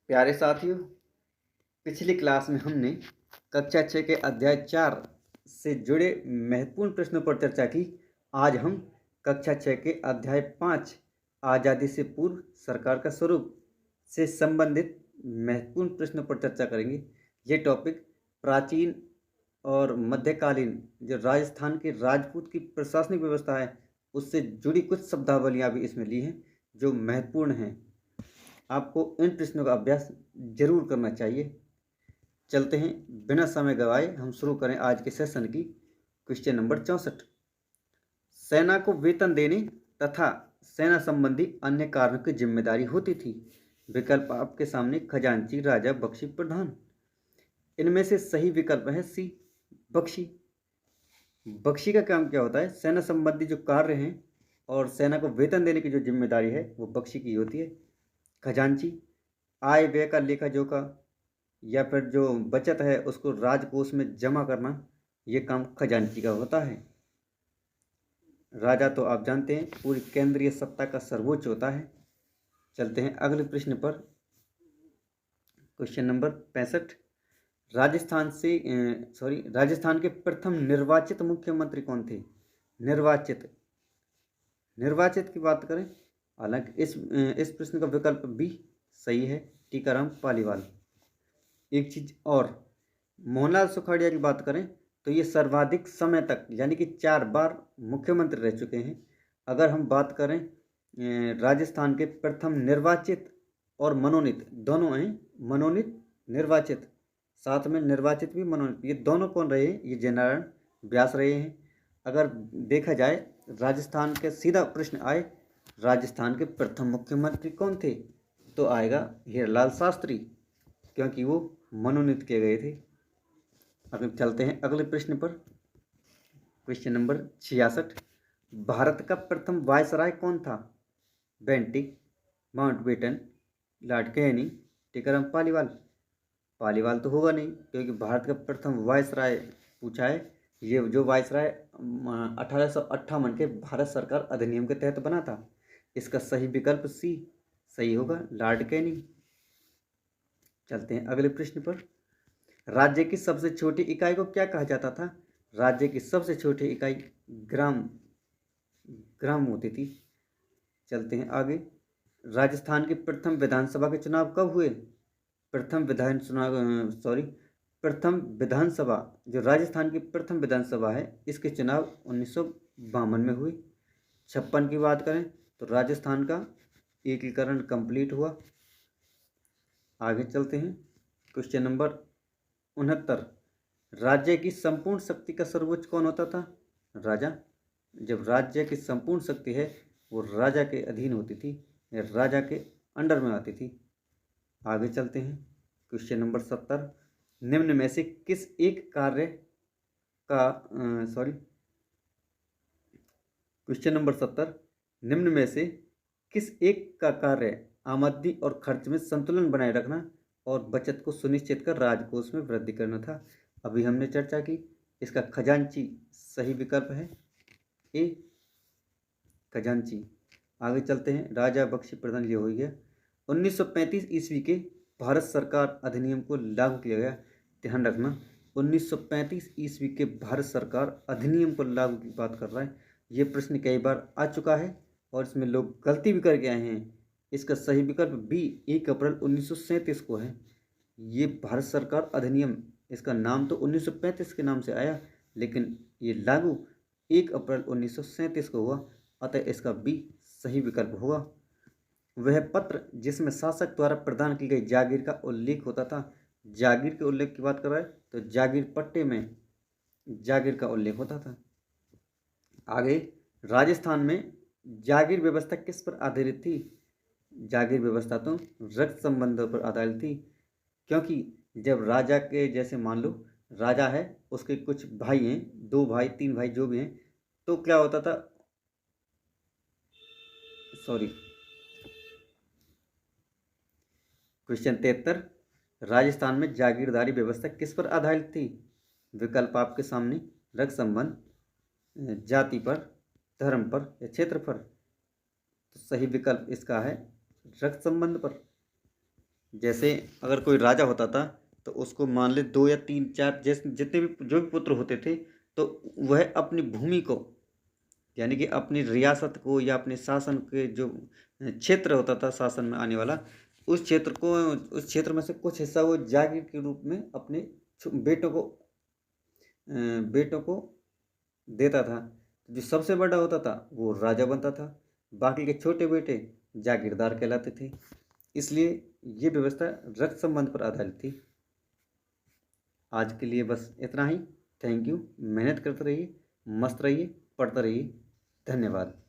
प्यारे साथियों, पिछली क्लास में हमने कक्षा 6 के अध्याय 4 से जुड़े महत्वपूर्ण प्रश्नों पर चर्चा की। आज हम कक्षा 6 के अध्याय 5 आज़ादी से पूर्व सरकार का स्वरूप से संबंधित महत्वपूर्ण प्रश्नों पर चर्चा करेंगे। ये टॉपिक प्राचीन और मध्यकालीन जो राजस्थान के राजपूत की प्रशासनिक व्यवस्था है उससे जुड़ी कुछ शब्दावलियाँ भी इसमें ली हैं जो महत्वपूर्ण हैं। आपको इन प्रश्नों का अभ्यास जरूर करना चाहिए। चलते हैं बिना समय गवाए हम शुरू करें आज के सेशन की। Question number 64। सेना को वेतन देने तथा सेना संबंधी अन्य कार्यों की जिम्मेदारी होती थी। विकल्प आपके सामने खजांची, राजा, बख्शी, प्रधान। इनमें से सही विकल्प है सी, बख्शी। बख्शी का काम क्या होता है? सेना संबंधी जो कार्य हैं और सेना को वेतन देने की जो जिम्मेदारी है वो बख्शी की होती है। खजांची आय व्यय का लेखा जोखा या फिर जो बचत है उसको राजकोष में जमा करना, ये काम खजांची का होता है। राजा तो आप जानते हैं पूरी केंद्रीय सत्ता का सर्वोच्च होता है। चलते हैं अगले प्रश्न पर। Question number 65। राजस्थान के प्रथम निर्वाचित मुख्यमंत्री कौन थे? निर्वाचित की बात करें, हालांकि इस प्रश्न का विकल्प बी सही है, टीकाराम पालीवाल। एक चीज और, मोहनलाल सुखाड़िया की बात करें तो ये सर्वाधिक समय तक यानी कि 4 बार मुख्यमंत्री रह चुके हैं। अगर हम बात करें राजस्थान के प्रथम निर्वाचित और मनोनीत दोनों हैं, मनोनीत निर्वाचित, साथ में निर्वाचित भी मनोनीत, ये दोनों कौन रहे हैं? ये जयनारायण व्यास रहे हैं। अगर देखा जाए राजस्थान के सीधा प्रश्न आए राजस्थान के प्रथम मुख्यमंत्री कौन थे, तो आएगा हीरालाल शास्त्री, क्योंकि वो मनोनीत किए गए थे। अब चलते हैं अगले प्रश्न पर। Question number 66। भारत का प्रथम वायसराय कौन था? Bentinck, Mountbatten, Lord Canning, Tikaram Paliwal. Paliwal तो होगा नहीं, क्योंकि भारत का प्रथम वायसराय पूछा है। ये जो वायसराय 1858 के भारत सरकार अधिनियम के तहत बना था। इसका सही विकल्प सी सही होगा, लॉर्ड कैनिंग। चलते हैं अगले प्रश्न पर। राज्य की सबसे छोटी इकाई को क्या कहा जाता था? राज्य की सबसे छोटी इकाई ग्राम होती थी। चलते हैं आगे। राजस्थान की प्रथम विधानसभा के चुनाव कब हुए? प्रथम विधानसभा जो राजस्थान की प्रथम विधानसभा है इसके चुनाव 1952 में हुए। 56 की बात करें तो राजस्थान का एकीकरण कंप्लीट हुआ। आगे चलते हैं। Question number 69। राज्य की संपूर्ण शक्ति का सर्वोच्च कौन होता था? राजा। जब राज्य की संपूर्ण शक्ति है वो राजा के अधीन होती थी, राजा के अंडर में आती थी। आगे चलते हैं। Question number 70। निम्न में से किस एक कार्य का क्वेश्चन नंबर 70। निम्न में से किस एक का कार्य आमदनी और खर्च में संतुलन बनाए रखना और बचत को सुनिश्चित कर राजकोष में वृद्धि करना था? अभी हमने चर्चा की, इसका खजांची सही विकल्प है, ए खजांची। आगे चलते हैं। राजा, बख्शी, प्रधान ये हो गया। 1935 ईस्वी के भारत सरकार अधिनियम को लागू किया गया। ध्यान रखना, 1935 ईस्वी के भारत सरकार अधिनियम को लागू की बात कर रहा है। ये प्रश्न कई बार आ चुका है और इसमें लोग गलती भी करके आए हैं। इसका सही विकल्प बी 1 अप्रैल 1937 को है। ये भारत सरकार अधिनियम, इसका नाम तो 1935 के नाम से आया, लेकिन ये लागू 1 अप्रैल 1937 को हुआ, अतः इसका बी सही विकल्प होगा। वह पत्र जिसमें शासक द्वारा प्रदान की गई जागीर का उल्लेख होता था। जागीर के उल्लेख की बात कर रहा है तो जागीर पट्टे में जागीर का उल्लेख होता था। आगे, राजस्थान में जागीर व्यवस्था किस पर आधारित थी? जागीर व्यवस्था तो रक्त संबंधों पर आधारित थी, क्योंकि जब राजा के जैसे मान लो राजा है, उसके कुछ भाई हैं, 2 भाई 3 भाई जो भी हैं, तो क्या होता था, क्वेश्चन 73। राजस्थान में जागीरदारी व्यवस्था किस पर आधारित थी? विकल्प आपके सामने, रक्त संबंध, जाति पर, धर्म पर या क्षेत्र पर। तो सही विकल्प इसका है रक्त संबंध पर। जैसे अगर कोई राजा होता था तो उसको मान ले 2 या 3 4 जैसे जितने भी जो भी पुत्र होते थे, तो वह अपनी भूमि को, यानी कि अपनी रियासत को या अपने शासन के जो क्षेत्र होता था शासन में आने वाला, उस क्षेत्र को, उस क्षेत्र में से कुछ हिस्सा वो जागीर के रूप में अपने बेटों को देता था। जो सबसे बड़ा होता था वो राजा बनता था, बाकी के छोटे बेटे जागीरदार कहलाते थे। इसलिए ये व्यवस्था रक्त संबंध पर आधारित थी। आज के लिए बस इतना ही। Thank you. मेहनत करते रहिए, मस्त रहिए, पढ़ते रहिए। धन्यवाद।